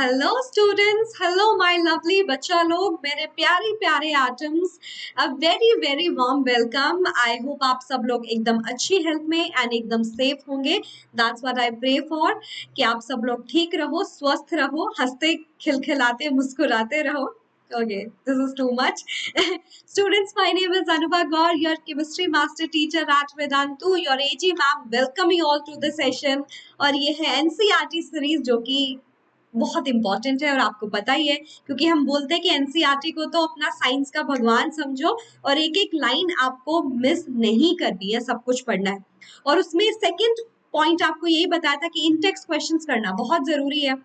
Hello students, hello my lovely बच्चा लोग, मेरे प्यारे प्यारे atoms, a very very warm welcome. I hope आप सब लोग एकदम अच्छी हेल्थ में एंड एकदम सेफ होंगे। That's what I pray for, कि आप सब लोग ठीक रहो, स्वस्थ रहो, हंसते खिलखिलाते मुस्कुराते रहो। Okay, this is too much. Students, my name is Anubha Gaur, your chemistry master teacher at Vedantu. Your AG ma'am welcome you all to the session. और ये है NCERT सीरीज जो कि बहुत इंपॉर्टेंट है और आपको पता ही है, क्योंकि हम बोलते हैं कि एनसीईआरटी को तो अपना साइंस का भगवान समझो और एक एक लाइन आपको मिस नहीं करनी है, सब कुछ पढ़ना है। और उसमें सेकंड पॉइंट आपको यही बताया था कि इन टेक्स्ट क्वेश्चंस करना बहुत जरूरी है।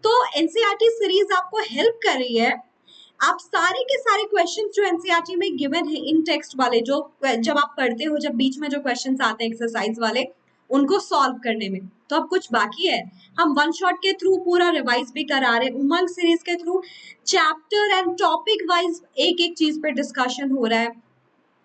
तो एनसीईआरटी सीरीज आपको हेल्प कर रही है। आप सारे के सारे क्वेश्चंस जो एनसीईआरटी में गिवन है इन टेक्स्ट वाले, जो जब आप पढ़ते हो, जब बीच में जो क्वेश्चंस आते हैं एक्सरसाइज वाले, उनको सॉल्व करने में तो अब कुछ बाकी है। हम वन शॉट के थ्रू पूरा रिवाइज भी करा रहे हैं, उमंग सीरीज के through chapter and topic wise एक एक चीज पे डिस्कशन हो रहा है,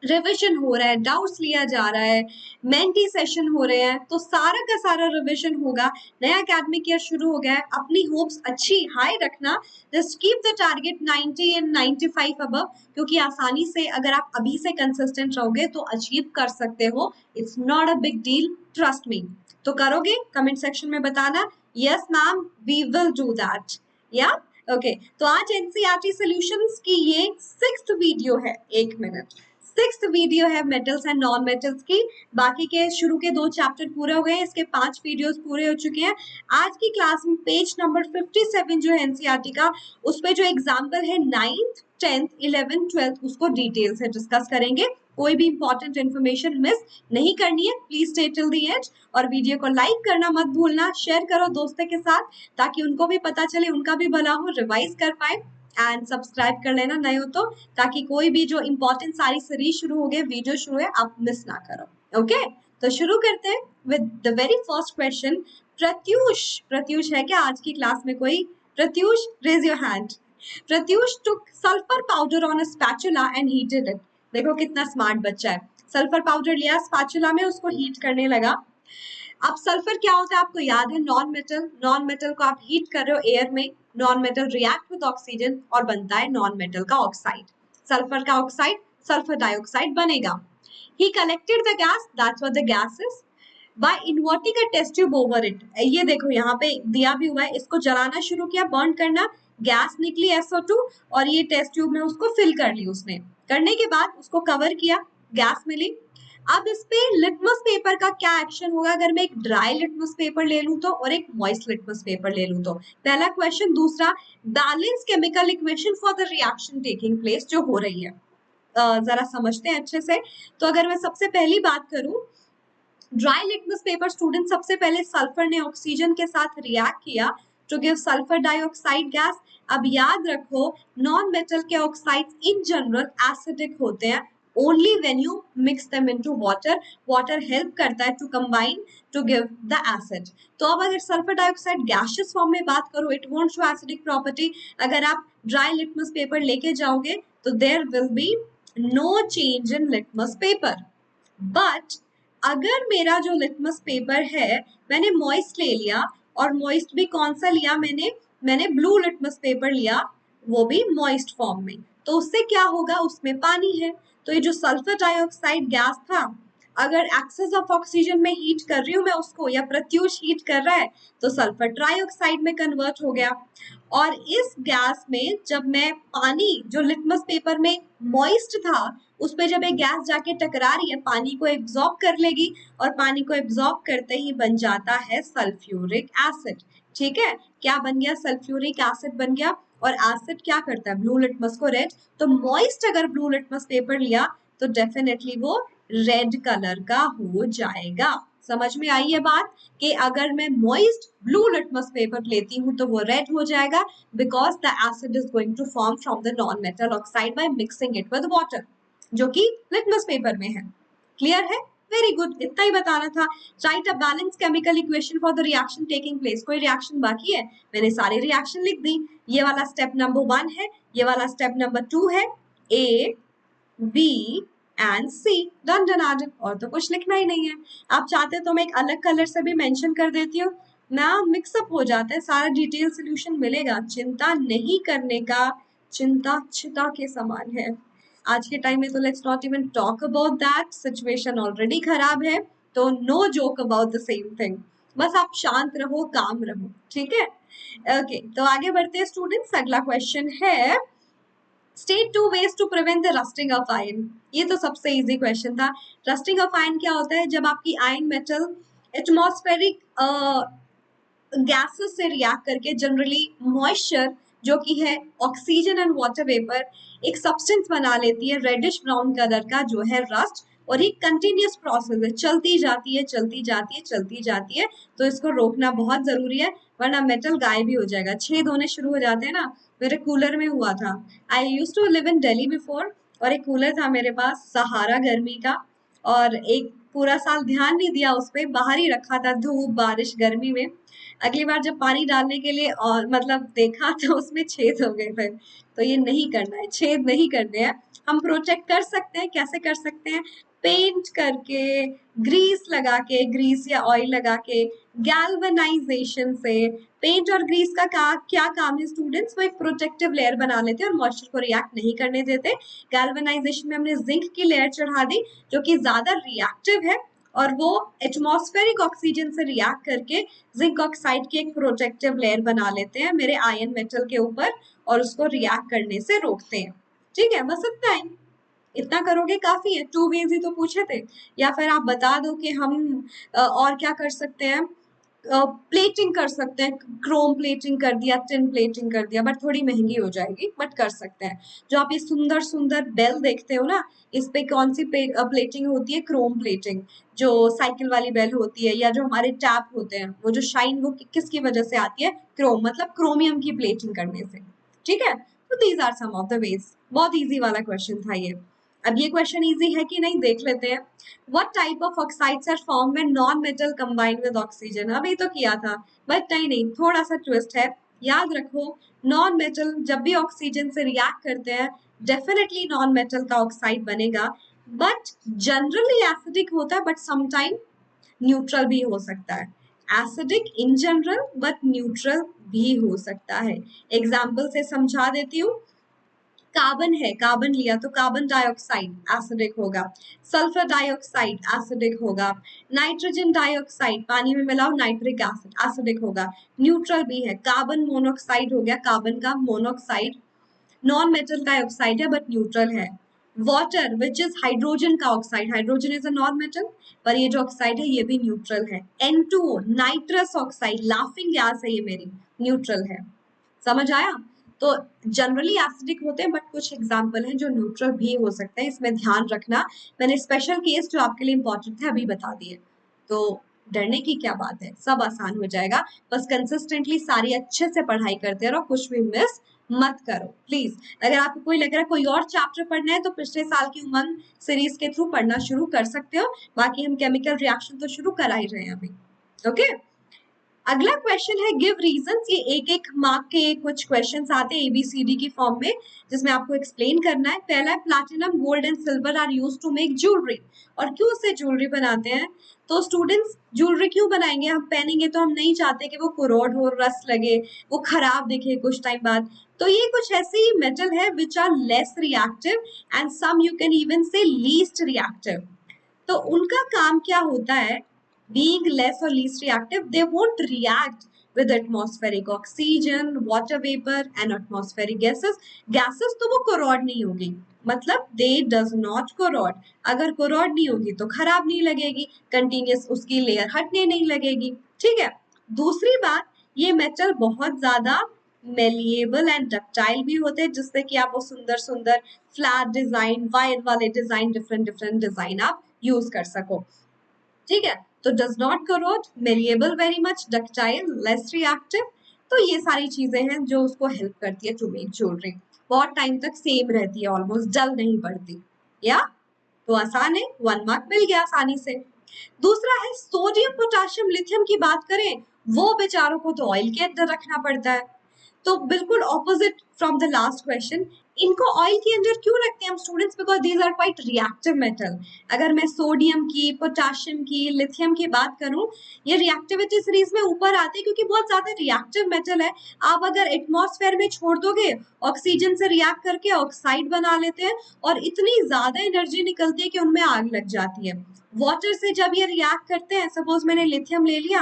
रिविजन हो रहा है, डाउट्स लिया जा रहा है, मेंटी सेशन हो रहे हैं, तो सारा का सारा रिविजन होगा। नया एकेडमिक ईयर शुरू हो गया है, अपनी होप्स अच्छी हाई रखना। Just keep the target 90 and 95 above, क्योंकि आसानी से अगर आप अभी से कंसिस्टेंट रहोगे तो अचीव कर सकते हो। It's not a big deal, trust me. तो करोगे? कमेंट सेक्शन में बताना, yes ma'am we will do that. या ओके, तो आज एनसीईआरटी सॉल्यूशंस की ये 6th वीडियो है। 1 मिनट, 6th वीडियो है मेटल्स एंड नॉन मेटल्स की। बाकी के शुरू के 2 चैप्टर पूरे हो गए हैं, इसके 5 वीडियोस पूरे हो चुके हैं। आज की क्लास में पेज नंबर 57 जो है एनसीईआरटी का, उस पे जो एग्जाम्पल है 9th 10th 11th 12th, उसको डिटेल से डिस्कस करेंगे। कोई भी इंपॉर्टेंट इन्फॉर्मेशन मिस नहीं करनी है, please stay till the end. और वीडियो को लाइक करना मत भूलना, शेयर करो दोस्तों के साथ ताकि उनको भी पता चले, उनका भी भला हो, रिवाइज कर पाए। एंड सब्सक्राइब कर लेना नए हो तो, ताकि कोई भी जो इंपॉर्टेंट सारी सीरीज शुरू हो गए, वीडियो शुरू है, आप मिस ना करो। ओके, तो शुरू करते हैं with the very first question. Pratyush, Pratyush है क्या आज की क्लास में कोई? Pratyush, raise your hand. Pratyush took sulfur powder on a spatula and heated it. देखो कितना स्मार्ट बच्चा है। सल्फर पाउडर लिया, स्पैचुला में उसको हीट करने लगा। अब सल्फर क्या होता है आपको याद है? Non metal. नॉन मेटल को आप हीट कर रहे हो एयर में, non metal react with oxygen और बनता है नॉन मेटल का ऑक्साइड। सल्फर का ऑक्साइड सल्फर डाइऑक्साइड बनेगा। He collected the gas, that's what the gas is, by inverting a test tube over it. ये देखो यहाँ पे दिया भी हुआ है, इसको जलाना शुरू किया, बर्न करना, गैस निकली SO2 और ये टेस्ट ट्यूब में उसको फिल कर ली उसने। करने के बाद उसको कवर किया, गैस मिली। अब इस पे लिटमस पेपर का क्या एक्शन होगा अगर मैं एक ड्राई लिटमस पेपर ले लूं तो और एक मॉइस्ट लिटमस पेपर ले लूं तो? पहला क्वेश्चन। दूसरा, balance chemical equation for the reaction taking place जो हो रही है, जरा समझते हैं अच्छे से। तो अगर मैं सबसे पहली बात करूं, ड्राई लिटमस पेपर स्टूडेंट, सबसे पहले सल्फर ने ऑक्सीजन के साथ रिएक्ट किया to give sulphur dioxide gas. अब याद रखो, नॉन मेटल के ऑक्साइड्स इन जनरल एसिडिक होते हैं only when you mix them into water. water help करता है to combine to give the acid. तो अब अगर सल्फर डाइऑक्साइड गैसियस फॉर्म में बात करो, it won't show acidic property. अगर आप ड्राई लिटमस पेपर लेके जाओगे तो there will be no change in litmus paper. but अगर मेरा जो लिटमस पेपर है, मैंने मॉइस्ट ले लिया, और मॉइस्ट भी कौन सा लिया मैंने ब्लू लिटमस पेपर लिया, वो भी मॉइस्ट फॉर्म में, तो उससे क्या होगा? उसमें पानी है। तो ये जो सल्फर डाइऑक्साइड गैस था, अगर एक्सेस ऑफ ऑक्सीजन में हीट कर रही हूँ मैं उसको, या प्रत्यूष हीट कर रहा है, तो सल्फर ट्राइऑक्साइड में कन्वर्ट हो गया। और इस गैस में जब मैं पानी, जो लिटमस पेपर में मॉइस्ट था, उस पे जब एक गैस जाके टकरा रही है, पानी को एब्जॉर्ब कर लेगी, और पानी को एब्जॉर्ब करते ही बन जाता है सल्फ्यूरिक एसिड। ठीक है, क्या बन गया? सल्फ्यूरिक एसिड बन गया। और एसिड क्या करता है? ब्लू लिटमस को रेड। तो मॉइस्ट अगर ब्लू लिटमस पेपर लिया तो डेफिनेटली वो रेड कलर का हो जाएगा। समझ में आई है बात? कि अगर मैं मॉइस्ट ब्लू लिटमस पेपर लेती हूँ तो वो रेड हो जाएगा, because the acid is going to form from the non metal oxide by mixing it with water, जो कि लिटमस पेपर में है। क्लियर है? वेरी गुड, इतना ही बताना था। Right a balance chemical equation for the reaction taking place. कोई reaction बाकी है? मैंने सारी रिएक्शन लिख दी। ये वाला स्टेप नंबर 1 है, ये वाला स्टेप नंबर 2 है, A, B and C। Done done आडन, और तो कुछ लिखना ही नहीं है। आप चाहते तो मैं एक अलग कलर से भी मेंशन कर देती हूँ, ना मिक्सअप हो जाता है, सारा डिटेल सोल्यूशन मिलेगा, चिंता नहीं करने का, चिंता चिता के समान है। आज के टाइम में तो let's not even talk about that, situation already खराब है, तो no joke about the same thing. बस आप शांत रहो, काम रहो, ठीक है। ओके, तो आगे बढ़ते हैं स्टूडेंट्स। अगला क्वेश्चन है state 2 ways to prevent the rusting of iron. ये तो सबसे इजी क्वेश्चन था। रस्टिंग ऑफ आयरन क्या होता है? जब आपकी आयरन मेटल एटमॉस्फेरिक गैसेस से रिएक्ट करके, जनरली मॉइस्चर जो कि है ऑक्सीजन एंड वाटर वेपर, एक सब्सटेंस बना लेती है रेडिश ब्राउन कलर का, जो है रस्ट। और ये कंटिन्यूस प्रोसेस है, चलती जाती है चलती जाती है चलती जाती है, तो इसको रोकना बहुत जरूरी है, वरना मेटल गायब भी हो जाएगा, छेद होने शुरू हो जाते हैं ना। मेरे कूलर में हुआ था। I use to live in Delhi before, और एक कूलर था मेरे पास सहारा गर्मी का, और एक पूरा साल ध्यान नहीं दिया उस पर, बाहर ही रखा था धूप बारिश गर्मी में। अगली बार जब पानी डालने के लिए और मतलब देखा तो उसमें छेद हो गए थे। तो ये नहीं करना है, छेद नहीं करने हैं। हम प्रोटेक्ट कर सकते हैं, कैसे कर सकते हैं? पेंट करके, ग्रीस लगा के, ग्रीस या ऑयल लगा के, गैल्वेनाइजेशन से। पेंट और ग्रीस का क्या काम है स्टूडेंट्स? वो एक प्रोटेक्टिव लेयर बना लेते हैं और मॉइस्चर को रिएक्ट नहीं करने देते। गैल्वेनाइजेशन में हमने जिंक की लेयर चढ़ा दी, जो कि ज्यादा रिएक्टिव है, और वो एटमॉस्फेरिक ऑक्सीजन से रिएक्ट करके जिंक ऑक्साइड की एक प्रोटेक्टिव लेयर बना लेते हैं मेरे आयन मेटल के ऊपर, और उसको रिएक्ट करने से रोकते हैं। ठीक है, बस इतना ही, इतना करोगे काफी है। 2 ways ही तो पूछे थे। या फिर आप बता दो कि हम और क्या कर सकते हैं। प्लेटिंग कर सकते हैं, क्रोम प्लेटिंग कर दिया, टिन प्लेटिंग कर दिया, बट थोड़ी महंगी हो जाएगी, बट कर सकते हैं। जो आप ये सुंदर सुंदर बेल देखते हो ना, इस पे कौन सी प्लेटिंग होती है? Chrome plating. जो साइकिल वाली बेल होती है, या जो हमारे टैप होते हैं, वो जो शाइन वो किसकी वजह से आती है? क्रोम, मतलब क्रोमियम की प्लेटिंग करने से। ठीक है, तो these are some of the ways. बहुत इजी वाला क्वेश्चन था ये। अब ये क्वेश्चन इजी है कि नहीं देख लेते हैं। What type of oxides are formed when non-metal combine with oxygen? अभी तो किया था, बट नहीं, थोड़ा सा ट्विस्ट है। याद रखो, नॉन मेटल जब भी ऑक्सीजन से रिएक्ट करते हैं, डेफिनेटली नॉन मेटल का ऑक्साइड बनेगा, बट जनरली एसिडिक होता है, बट समटाइम न्यूट्रल भी हो सकता है। Acidic in general, but neutral भी हो सकता है। एग्जाम्पल से समझा देती हूँ। कार्बन है, कार्बन लिया तो कार्बन डाइऑक्साइड एसिडिक होगा, सल्फर डाइऑक्साइड एसिडिक होगा, नाइट्रोजन डाइऑक्साइड पानी में मिलाओ नाइट्रिक एसिड एसिडिक होगा। न्यूट्रल भी है, कार्बन मोनोऑक्साइड हो गया, कार्बन का मोनोऑक्साइड नॉन मेटल का ऑक्साइड है, बट न्यूट्रल है। वाटर विच इज हाइड्रोजन का oxide, hydrogen is a non metal, पर ये जो ऑक्साइड है ये भी न्यूट्रल है। N2O nitrous oxide, laughing gas है ये मेरी, न्यूट्रल है। समझ आया? तो जनरली एसिडिक होते हैं, बट कुछ एग्जाम्पल हैं जो न्यूट्रल भी हो सकते हैं, इसमें ध्यान रखना। मैंने स्पेशल केस जो आपके लिए इंपॉर्टेंट थे अभी बता दिए, तो डरने की क्या बात है, सब आसान हो जाएगा। बस कंसिस्टेंटली सारी अच्छे से पढ़ाई करते रहो, कुछ भी मिस मत करो प्लीज। अगर आपको कोई लग रहा है कोई और चैप्टर पढ़ना है, तो पिछले साल की उमंग सीरीज के थ्रू पढ़ना शुरू कर सकते हो। बाकी हम केमिकल रिएक्शन तो शुरू करा ही रहे हैं अभी। ओके, अगला क्वेश्चन है गिव रीजंस। ये एक एक मार्क के कुछ क्वेश्चंस आते हैं एबीसीडी की फॉर्म में, जिसमें आपको एक्सप्लेन करना है। पहला है platinum gold and silver are used to make jewellery. और क्यों से ज्वेलरी बनाते हैं? तो स्टूडेंट्स, ज्वेलरी क्यों बनाएंगे? हम पहनेंगे तो हम नहीं चाहते कि वो कोरोड हो, रस लगे, वो खराब दिखे कुछ टाइम बाद। तो ये कुछ ऐसी मेटल है which are less reactive and some you can even say least reactive. तो उनका काम क्या होता है? being less or least reactive, they won't react with atmospheric oxygen, water vapor and atmospheric gases. Gases तो वो corrode नहीं होगी, मतलब they does not corrode। अगर corrode नहीं होगी तो खराब नहीं लगेगी, continuous उसकी layer हटने नहीं लगेगी। ठीक है, दूसरी बात, ये मेटल बहुत ज्यादा मेलिएबल एंड डक्टाइल भी होते हैं, जिससे कि आप वो सुंदर सुंदर फ्लैट डिजाइन, वायर वाले डिजाइन, डिफरेंट डिफरेंट डिजाइन आप यूज कर सको। ठीक है, तो does not crore, malleable very much, ductile, less reactive. तो ये सारी चीजें हैं जो उसको हेल्प करती है टू मेक ज्वेलरी। बहुत टाइम तक सेम रहती है, ऑलमोस्ट डल नहीं पड़ती। या तो आसान है, 1 मार्क मिल गया आसानी से। दूसरा है सोडियम पोटाशियम लिथियम की बात करें, वो बेचारों को तो ऑयल के अंदर रखना पड़ता है। तो बिल्कुल opposite from the last question, इनको ऑयल के अंदर क्यों रखते हैं हम students? Because these are quite reactive metal. अगर मैं सोडियम की, पोटाशियम की, लिथियम की बात करूं, ये रिएक्टिविटी सीरीज में ऊपर आते हैं क्योंकि बहुत ज्यादा रिएक्टिव मेटल है। आप अगर एटमॉस्फेयर में छोड़ दोगे, ऑक्सीजन से रिएक्ट करके ऑक्साइड बना लेते हैं और इतनी ज्यादा एनर्जी निकलती है कि उनमें आग लग जाती है। वाटर से जब ये रिएक्ट करते हैं, सपोज मैंने लिथियम ले लिया,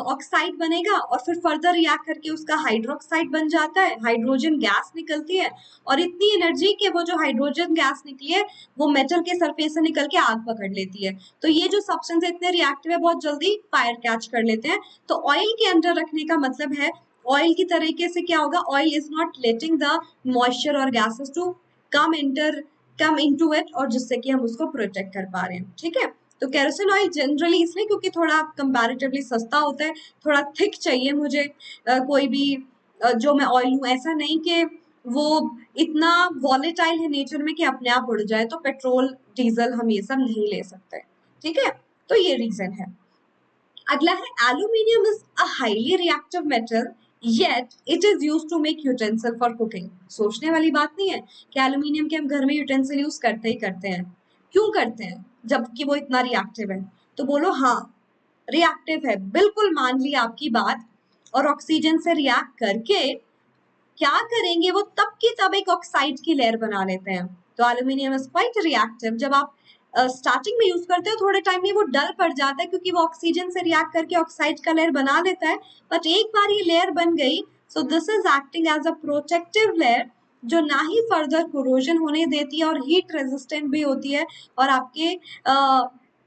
ऑक्साइड बनेगा और फिर फर्दर रिएक्ट करके उसका हाइड्रोक्साइड बन जाता है, हाइड्रोजन गैस निकलती है और इतनी एनर्जी कि वो जो हाइड्रोजन गैस निकली है वो मेटल के सरफेस से निकल के आग पकड़ लेती है। तो ये जो सब्सटेंस इतने रिएक्टिव है, बहुत जल्दी फायर कैच कर लेते हैं। तो ऑयल के अंदर रखने का मतलब है, ऑयल की तरीके से क्या होगा, oil is not letting the moisture और gases to come enter come into it, और जिससे कि हम उसको प्रोटेक्ट कर पा रहे हैं। ठीक है, तो केरोसिन ऑयल जनरली इसलिए क्योंकि थोड़ा कंपैरेटिवली सस्ता होता है, थोड़ा थिक चाहिए मुझे कोई भी जो मैं ऑयल लूं, ऐसा नहीं कि वो इतना वॉलेटाइल है नेचर में कि अपने आप उड़ जाए। तो पेट्रोल, डीजल हम ये सब नहीं ले सकते। ठीक है, तो ये रीजन है। अगला है aluminium is a highly reactive metal yet it is use to make utensil for cooking. सोचने वाली बात नहीं है कि एल्यूमिनियम के हम घर में यूटेंसिल यूज करते ही करते हैं। क्यों करते हैं जबकि वो इतना रिएक्टिव है? तो बोलो हाँ, रिएक्टिव है, बिल्कुल मान ली आपकी बात। और ऑक्सीजन से रिएक्ट करके क्या करेंगे, वो तब की तब एक ऑक्साइड की लेयर बना लेते हैं। तो एल्यूमिनियम इज क्वाइट रिएक्टिव। जब आप स्टार्टिंग में यूज करते हो, थोड़े टाइम में वो डल पड़ जाता है क्योंकि वो ऑक्सीजन से रिएक्ट करके ऑक्साइड का लेयर बना लेता है। बट एक बार ये लेयर बन गई, so this is acting as a protective layer, जो ना ही फर्दर कोरोजन होने देती है और हीट रेजिस्टेंट भी होती है और आपके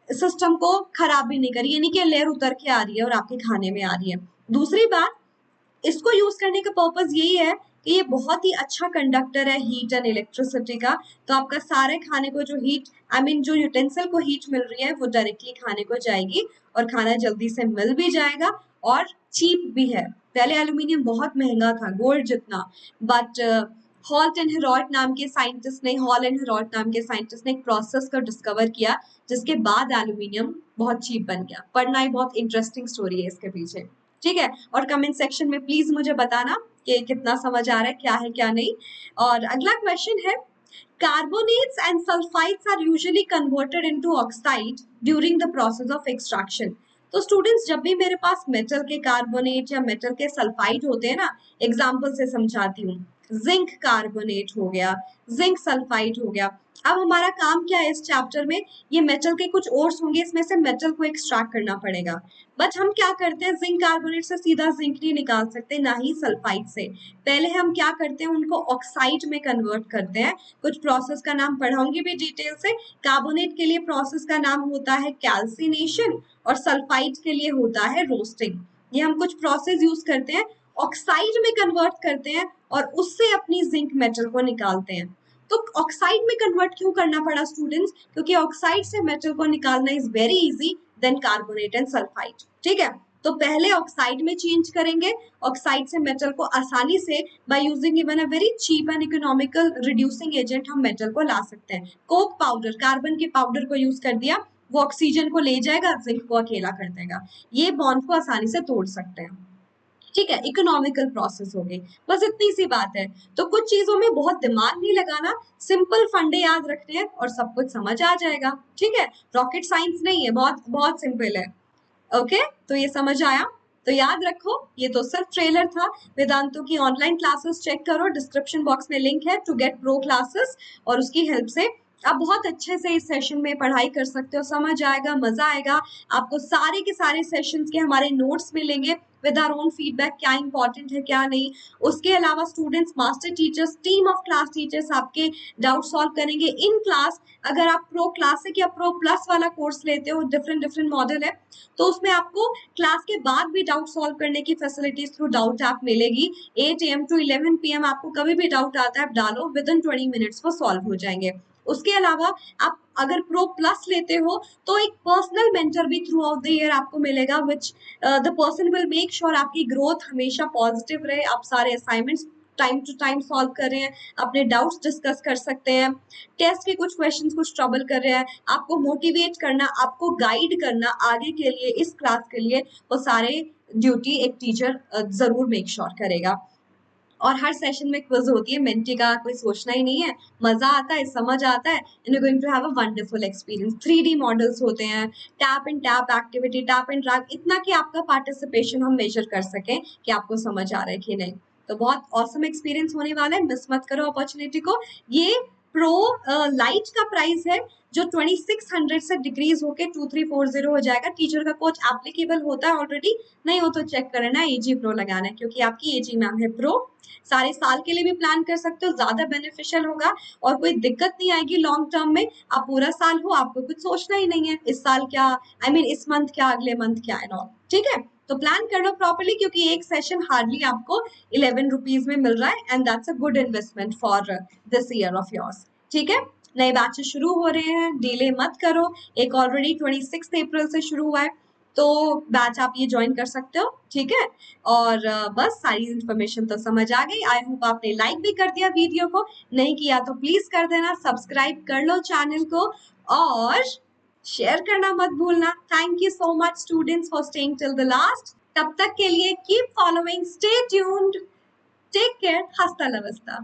सिस्टम को खराब भी नहीं करी, यानी कि लेयर उतर के आ रही है और आपके खाने में आ रही है। दूसरी बात, इसको यूज करने का पर्पस यही है कि ये बहुत ही अच्छा कंडक्टर है हीट एंड इलेक्ट्रिसिटी का। तो आपका सारे खाने को जो हीट, आई मीन जो यूटेंसिल को हीट मिल रही है, वो डायरेक्टली खाने को जाएगी और खाना जल्दी से मिल भी जाएगा और चीप भी है। पहले एल्यूमिनियम बहुत महंगा था, गोल्ड जितना, बट हॉल्ट एंड हेरॉल्ट नाम के साइंटिस्ट ने हॉल एंड हेरॉल्ट नाम के साइंटिस्ट ने एक प्रोसेस को डिस्कवर किया, जिसके बाद एल्यूमिनियम बहुत चीप बन गया। पढ़ना ही बहुत इंटरेस्टिंग स्टोरी है इसके पीछे। ठीक है, और कमेंट सेक्शन में प्लीज मुझे बताना कि कितना समझ आ रहा है क्या नहीं। और अगला क्वेश्चन है, carbonates and sulfides are usually converted into oxide during the process of extraction। तो स्टूडेंट्स, जब भी मेरे पास मेटल के कार्बोनेट या मेटल के सल्फाइड होते हैं ना, एग्जांपल से समझाती हूँ। जिंक कार्बोनेट हो गया, जिंक सल्फाइड हो गया। अब हमारा काम क्या है इस चैप्टर में, ये मेटल के कुछ ओर्स होंगे, इसमें से मेटल को एक्सट्रैक्ट करना पड़ेगा। बट हम क्या करते हैं, जिंक कार्बोनेट से सीधा जिंक नहीं निकाल सकते, ना ही सल्फाइड से। पहले हम क्या करते हैं, उनको ऑक्साइड में कन्वर्ट करते हैं। कुछ प्रोसेस का नाम पढ़ाऊंगी भी डिटेल से। कार्बोनेट के लिए प्रोसेस का नाम होता है कैल्सिनेशन और सल्फाइड के लिए होता है रोस्टिंग। ये हम कुछ प्रोसेस यूज करते हैं, ऑक्साइड में कन्वर्ट करते हैं और उससे अपनी जिंक मेटल को निकालते हैं। तो ऑक्साइड में कन्वर्ट क्यों करना पड़ा स्टूडेंट्स? क्योंकि ऑक्साइड से मेटल को निकालना is very easy than carbonate and sulphide. ठीक है, तो पहले ऑक्साइड में चेंज करेंगे, ऑक्साइड से मेटल को आसानी से by using even a very cheap and economical reducing agent हम मेटल को ला सकते हैं। कोक पाउडर, कार्बन के पाउडर को यूज कर दिया, वो ऑक्सीजन को ले जाएगा, जिंक को अकेला कर देगा। ये बॉन्ड को आसानी से तोड़ सकते हैं। ठीक है, इकोनॉमिकल प्रोसेस हो गई, बस इतनी सी बात है। तो कुछ चीजों में बहुत दिमाग नहीं लगाना, सिंपल फंडे याद रखने हैं और सब कुछ समझ आ जाएगा। ठीक है, रॉकेट साइंस नहीं है, बहुत बहुत सिंपल है। ओके, तो ये समझ आया? तो याद रखो, ये तो सिर्फ ट्रेलर था। वेदांतों की ऑनलाइन क्लासेस चेक करो, डिस्क्रिप्शन बॉक्स में लिंक है टू गेट प्रो क्लासेस, और उसकी हेल्प से आप बहुत अच्छे से इस सेशन में पढ़ाई कर सकते हो, समझ आएगा, मजा आएगा आपको। सारे के सारे सेशंस के हमारे नोट्स मिलेंगे विद आवर ओन फीडबैक, क्या इंपॉर्टेंट है क्या नहीं। उसके अलावा students, master teachers, team of class teachers आपके डाउट सॉल्व करेंगे इन क्लास। अगर आप प्रो क्लासिक या प्रो प्लस वाला कोर्स लेते हो, डिफरेंट डिफरेंट मॉडल है, तो उसमें आपको क्लास के बाद भी डाउट सॉल्व करने की फैसिलिटीज थ्रू डाउट ऐप मिलेगी। 8 AM टू 11 PM आपको कभी भी डाउट आता है, आप डालो, विद इन 20 मिनट्स वो सॉल्व हो जाएंगे। उसके अलावा आप अगर प्रो प्लस लेते हो तो एक पर्सनल मेंटर भी थ्रू आउट द ईयर आपको मिलेगा, which the person will make sure आपकी ग्रोथ हमेशा पॉजिटिव रहे, आप सारे assignments time to time solve कर रहे हैं, अपने डाउट्स डिस्कस कर सकते हैं, टेस्ट के कुछ क्वेश्चंस कुछ ट्रबल कर रहे हैं, आपको मोटिवेट करना, आपको गाइड करना आगे के लिए, इस क्लास के लिए, वो सारे ड्यूटी एक टीचर जरूर मेक श्योर करेगा। और हर सेशन में क्विज होती है, मेंटी का कोई सोचना ही नहीं है, मजा आता है, समझ आता है, and you going to have a wonderful experience. 3D models होते हैं, tap and tap activity, tap and track, इतना कि आपका पार्टिसिपेशन हम मेजर कर सकें कि आपको समझ आ रहा है कि नहीं। तो बहुत ऑसम एक्सपीरियंस होने वाला है, मिस मत करो अपॉर्चुनिटी को। ये प्रो लाइट का प्राइस है जो 2600 से डिक्रीज होके 2340 हो जाएगा। टीचर का कोच एप्लीकेबल होता है ऑलरेडी, नहीं हो तो चेक करना है, एजी प्रो लगाना है, क्योंकि आपकी एजी मैम है प्रो। सारे साल के लिए भी प्लान कर सकते हो, ज्यादा बेनिफिशियल होगा और कोई दिक्कत नहीं आएगी लॉन्ग टर्म में। आप पूरा साल हो, आपको कुछ सोचना ही नहीं है इस साल क्या, आई मीन इस मंथ क्या, अगले मंथ क्या एंड ऑल, ठीक है। तो प्लान कर लो प्रॉपर्ली, क्योंकि एक सेशन हार्डली आपको 11 रुपीज में मिल रहा है, and that's a good investment for this year of yours, ठीक है। नए बैचेस शुरू हो रहे हैं, डिले मत करो। एक ऑलरेडी 26 अप्रैल से शुरू हुआ है, तो बैच आप ये ज्वाइन कर सकते हो, ठीक है। और बस सारी इन्फॉर्मेशन तो समझ आ गई। आई होप आपने लाइक भी कर दिया वीडियो को, नहीं किया तो प्लीज कर देना, सब्सक्राइब कर लो चैनल को और शेयर करना मत भूलना। Thank you so much students for staying till the last. तब तक के लिए keep following, stay tuned, take care, hasta लवस्ता।